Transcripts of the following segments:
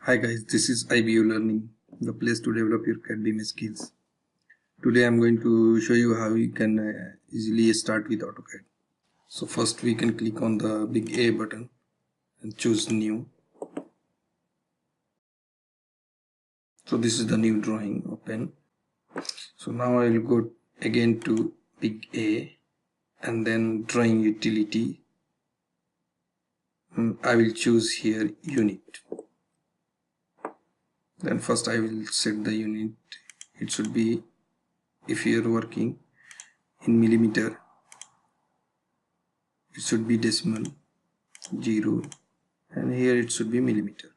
Hi guys, this is IBU Learning, the place to develop your CAD BIM skills. Today I'm going to show you how you can easily start with AutoCAD. So first we can click on the big A button and choose new. So this is the new drawing, open. So now I will go again to big A and then drawing utility. I will choose here unit. Then first I will set the unit. It should be, if you are working in millimeter, it should be decimal 0, and here it should be millimeter.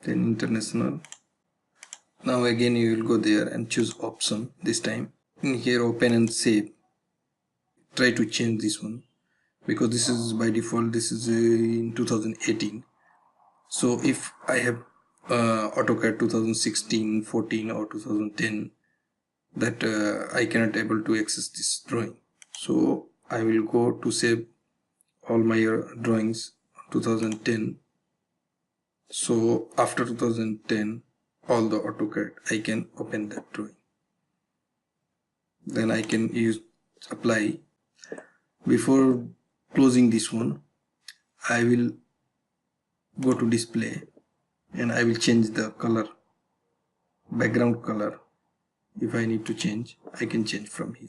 Then international. Now again you will go there and choose option. This time in here open and save. Try to change this one because this is by default, this is in 2018. So if I have AutoCAD 2016, 14 or 2010, that I cannot able to access this drawing. So I will go to save all my drawings 2010. So after 2010, all the AutoCAD, I can open that drawing. Then I can use apply. Before closing this one, I will go to display and I will change the color, background color. If I need to change, I can change from here.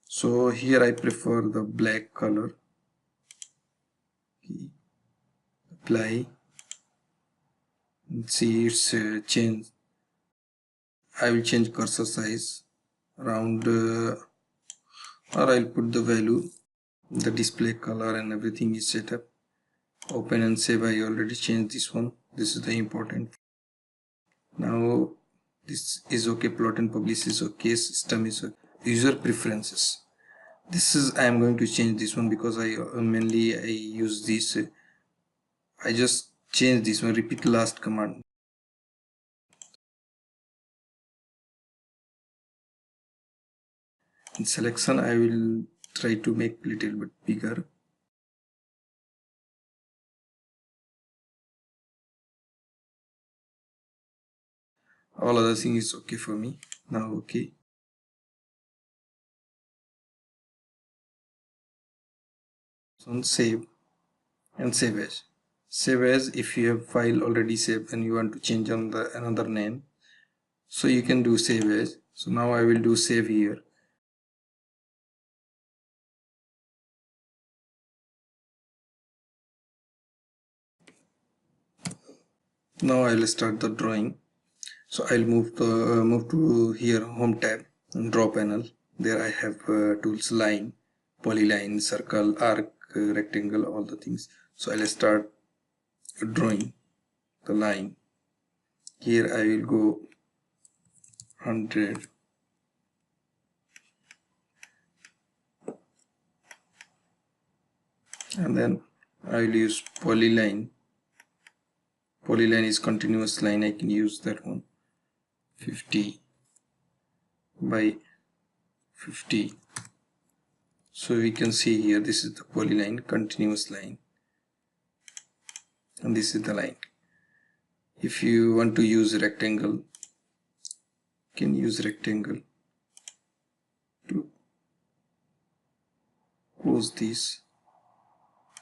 So here I prefer the black color. Apply. See, it's changed. I will change cursor size around or I'll put the value. The display color and everything is set up. Open and save. I already changed this one. This is the important. Now this is okay. Plot and publish is okay. System is okay. User preferences. This is, I am going to change this one because I mainly use this. I just change this one. Repeat last command. In selection, I will try to make a little bit bigger. All other thing is okay for me. Now okay. So save and save as. Save as, if you have file already saved and you want to change on the another name, so you can do save as. So now I will do save here. Now I will start the drawing. So I'll move to here, home tab, and draw panel. There I have tools, line, polyline, circle, arc, rectangle, all the things. So I'll start drawing the line. Here I will go 100. And then I will use polyline. Polyline is continuous line. I can use that one. 50 by 50. So we can see here, this is the polyline, continuous line, and this is the line. If you want to use rectangle, you can use rectangle to close this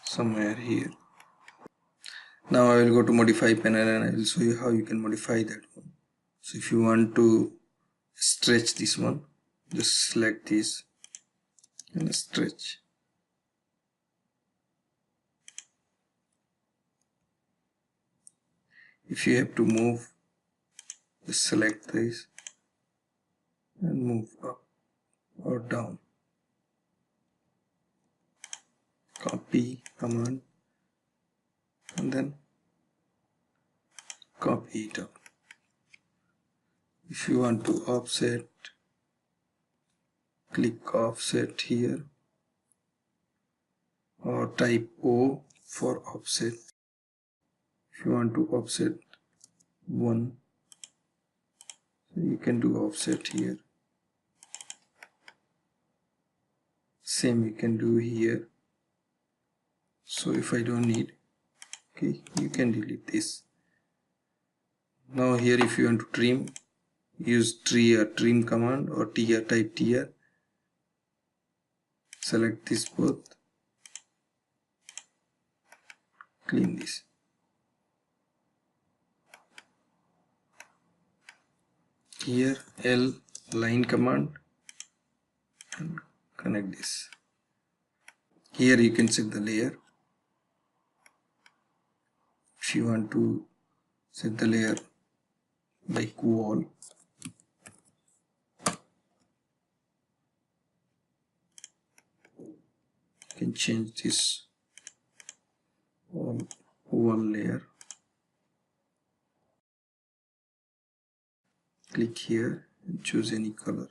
somewhere here. Now I will go to modify panel and I will show you how you can modify that one. So if you want to stretch this one, just select this and stretch. If you have to move, just select this and move up or down. Copy command and then copy it up. If you want to offset, click offset here or type O for offset. If you want to offset 1, so you can do offset here. Same you can do here. So if I don't need, okay, you can delete this. Now here if you want to trim, use trim command or type tier. Select this both, clean this. Here L line command and connect this. Here you can set the layer. If you want to set the layer like wall, you can change this wall layer. Click here and choose any color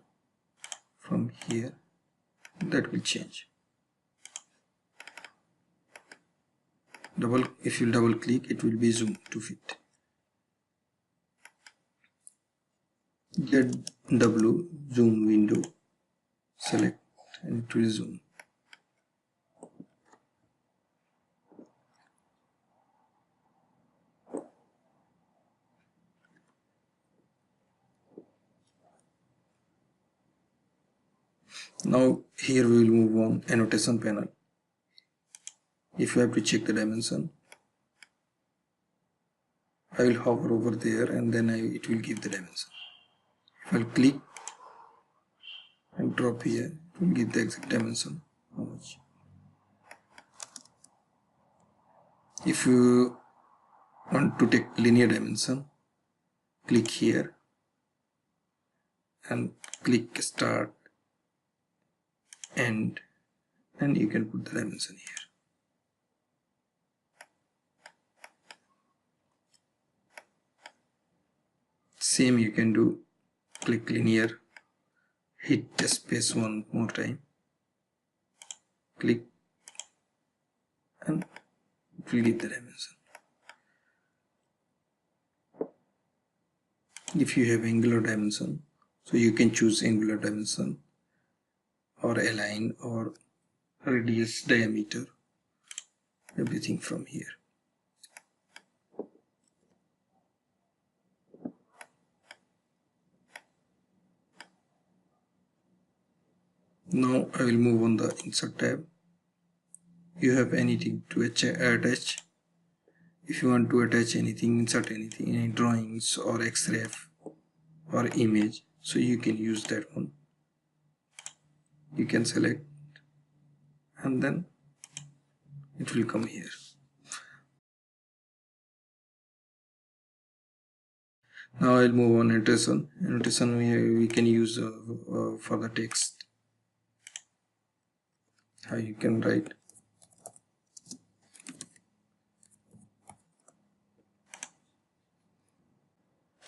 from here. That will change. If you double click, it will be zoomed to fit. ZW zoom window, select and it will zoom. Now here we will move on annotation panel. If you have to check the dimension, I will hover over there and then it will give the dimension. If I'll click and drop here, it will give the exact dimension, how much. If you want to take linear dimension, click here and click start, end, and you can put the dimension here. Same you can do, click linear, hit the space one more time, click, and it will give the dimension. If you have angular dimension, so you can choose angular dimension or align or radius, diameter, everything from here. Now I will move on the insert tab. You have anything to attach. If you want to attach anything, insert anything, any drawings or XREF or image, so you can use that one. You can select and then it will come here. Now I'll move on annotation. Annotation we can use for the text. How you can write.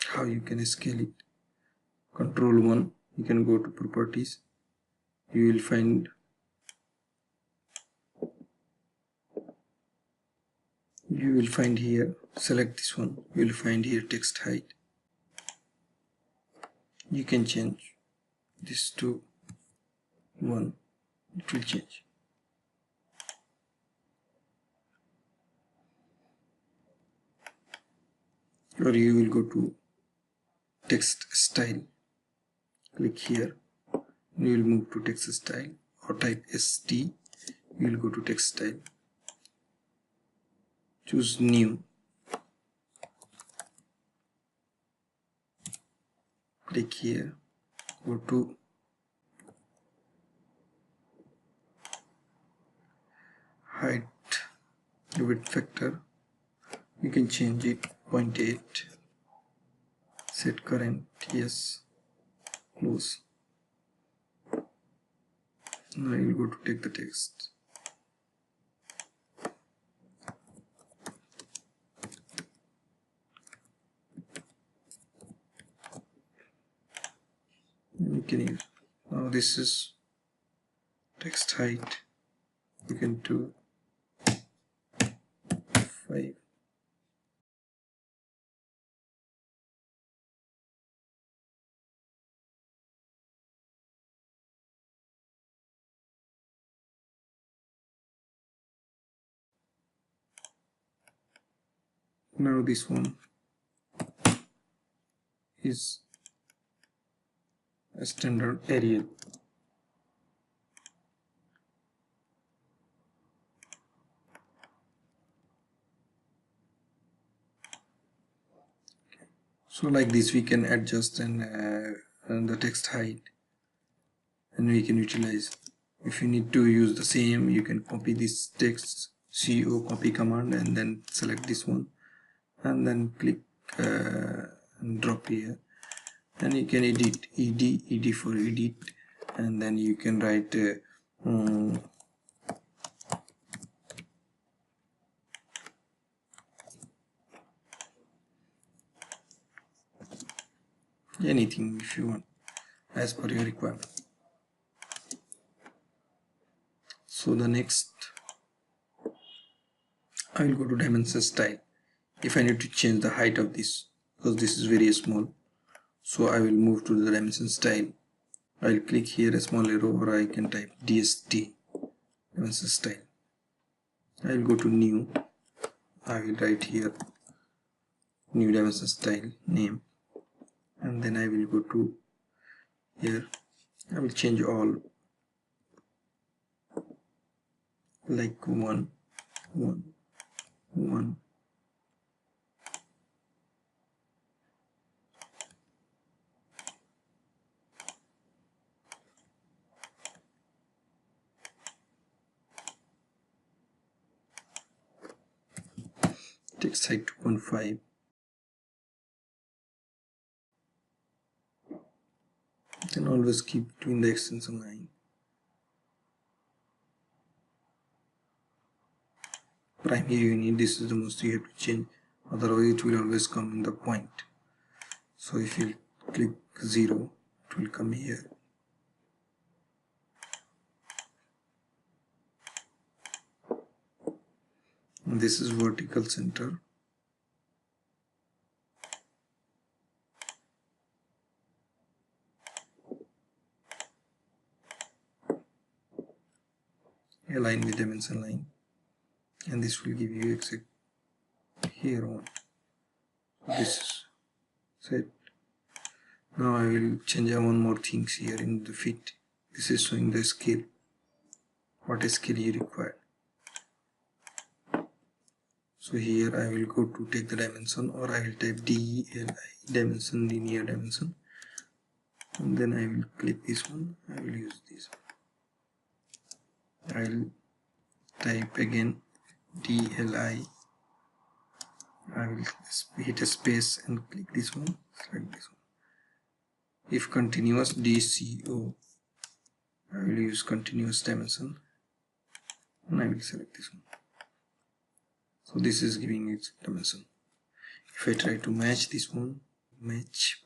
How you can scale it. Control 1, you can go to properties. You will find here, select this one, you will find here text height. You can change this to 1, it will change. Or you will go to text style, click here, you will move to text style or type ST, you will go to text style, choose new, click here, go to height, width factor, you can change it 0.8, set current, yes, close. Now I will go to take the text. You can use. Now this is text height. You can do 5. Now this one, is a standard Arial. So like this we can adjust and the text height, and we can utilize. If you need to use the same, you can copy this text, CO copy command, and then select this one and then click and drop here, and you can edit, ed for edit, and then you can write anything if you want as per your requirement. So the next, I will go to dimension style. If I need to change the height of this, because this is very small, so I will move to the dimension style. I will click here a small arrow, or I can type DST, dimension style. I will go to new. I will write here new dimension style name, and then I will go to here. I will change all like 1 1 1. Text height 2.5. Then always keep between the extension line. Prime here you need, this is the most you have to change, otherwise it will always come in the point. So if you click 0, it will come here. And this is vertical center. Align with dimension line, and this will give you exact here on. This is set. Now I will change one more things here in the fit. This is showing the scale, what scale you require. So here I will go to take the dimension, or I will type DLI, dimension, linear dimension, and then I will click this one. I will use this one. I will type again DLI. I will hit a space and click this one, select this one. If continuous, DCO, I will use continuous dimension, and I will select this one. So this is giving its dimension. If I try to match this one, match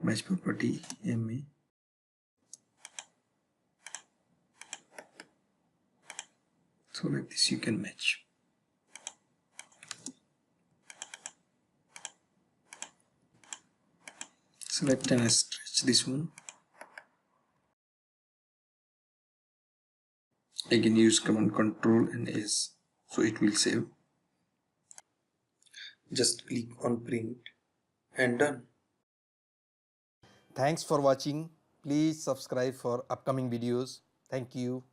property, MA, so like this you can match. Select and stretch this one. I can use command Control and S, so it will save. Just click on print and done. Thanks for watching. Please subscribe for upcoming videos. Thank you.